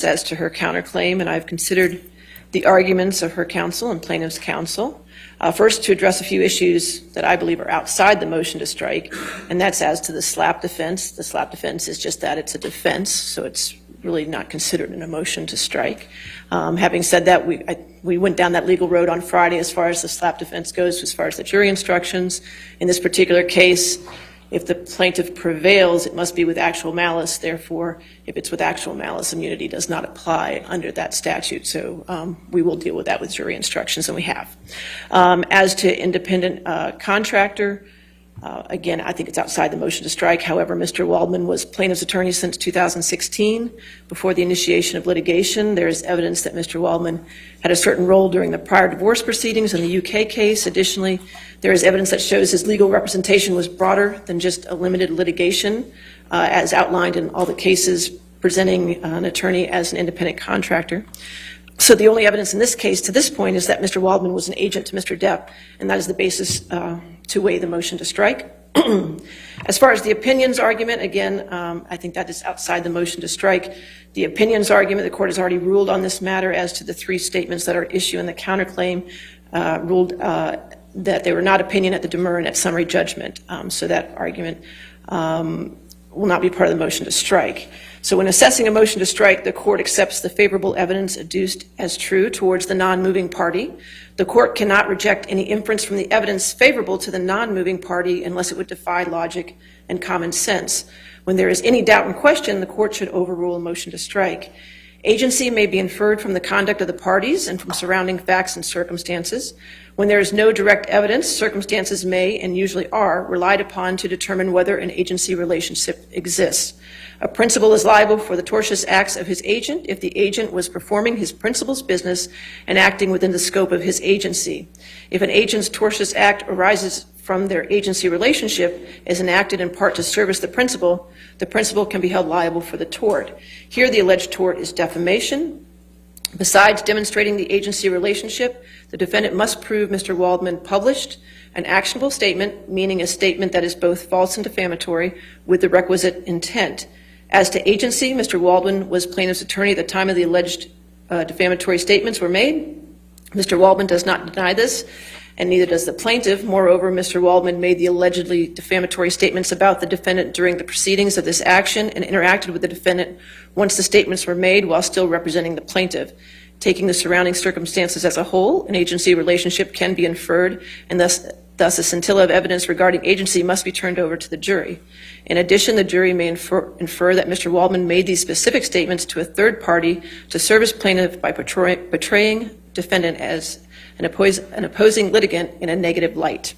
as to her counterclaim, and I've considered the arguments of her counsel and plaintiff's counsel. First, to address a few issues that I believe are outside the motion to strike, and that's as to the slap defense. The slap defense is just that, it's a defense, so it's really not considered in a motion to strike. Having said that, we went down that legal road on Friday as far as the slap defense goes, as far as the jury instructions. In this particular case, if the plaintiff prevails, it must be with actual malice. Therefore, if it's with actual malice, immunity does not apply under that statute. So we will deal with that with jury instructions, and we have. As to independent contractor, again, I think it's outside the motion to strike. However, Mr. Waldman was plaintiff's attorney since 2016. Before the initiation of litigation, there is evidence that Mr. Waldman had a certain role during the prior divorce proceedings in the UK case. Additionally, there is evidence that shows his legal representation was broader than just a limited litigation, as outlined in all the cases presenting an attorney as an independent contractor. So the only evidence in this case to this point is that Mr. Waldman was an agent to Mr. Depp, and that is the basis to weigh the motion to strike. As far as the opinions argument, again, I think that is outside the motion to strike. The opinions argument, the court has already ruled on this matter as to the three statements that are at issue in the counterclaim, ruled that they were not opinion at the demur and at summary judgment. So that argument will not be part of the motion to strike. So when assessing a motion to strike, the court accepts the favorable evidence adduced as true towards the non-moving party. The court cannot reject any inference from the evidence favorable to the non-moving party unless it would defy logic and common sense. When there is any doubt and question, the court should overrule a motion to strike. Agency may be inferred from the conduct of the parties and from surrounding facts and circumstances. When there is no direct evidence, circumstances may, and usually are, relied upon to determine whether an agency relationship exists. A principal is liable for the tortious acts of his agent if the agent was performing his principal's business and acting within the scope of his agency. If an agent's tortious act arises from their agency relationship is enacted in part to service the principal can be held liable for the tort. Here, the alleged tort is defamation. Besides demonstrating the agency relationship, the defendant must prove Mr. Waldman published an actionable statement, meaning a statement that is both false and defamatory, with the requisite intent. As to agency, Mr. Waldman was plaintiff's attorney at the time of the alleged defamatory statements were made. Mr. Waldman does not deny this, and neither does the plaintiff. Moreover, Mr. Waldman made the allegedly defamatory statements about the defendant during the proceedings of this action and interacted with the defendant once the statements were made while still representing the plaintiff. Taking the surrounding circumstances as a whole, an agency relationship can be inferred, and thus a scintilla of evidence regarding agency must be turned over to the jury. In addition, the jury may infer that Mr. Waldman made these specific statements to a third party to serve as plaintiff by portraying defendant as an opposing litigant in a negative light.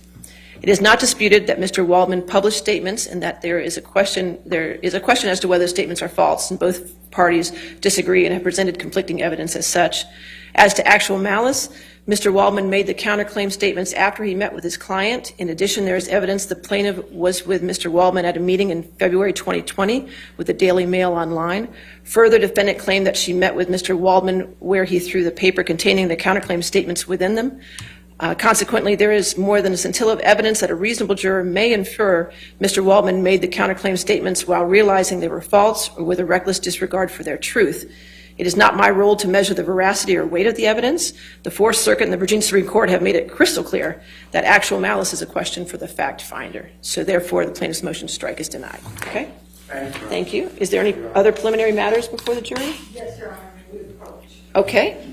It is not disputed that Mr. Waldman published statements and that there is a question as to whether statements are false, and both parties disagree and have presented conflicting evidence as such. As to actual malice, Mr. Waldman made the counterclaim statements after he met with his client. In addition, there is evidence the plaintiff was with Mr. Waldman at a meeting in February 2020 with the Daily Mail online. Further, defendant claimed that she met with Mr. Waldman where he threw the paper containing the counterclaim statements within them. Consequently, there is more than a scintilla of evidence that a reasonable juror may infer Mr. Waldman made the counterclaim statements while realizing they were false or with a reckless disregard for their truth. It is not my role to measure the veracity or weight of the evidence. The Fourth Circuit and the Virginia Supreme Court have made it crystal clear that actual malice is a question for the fact finder. So therefore, the plaintiff's motion to strike is denied. Okay? Thank you. Is there any other preliminary matters before the jury? Yes, Your Honor. We approach. Okay.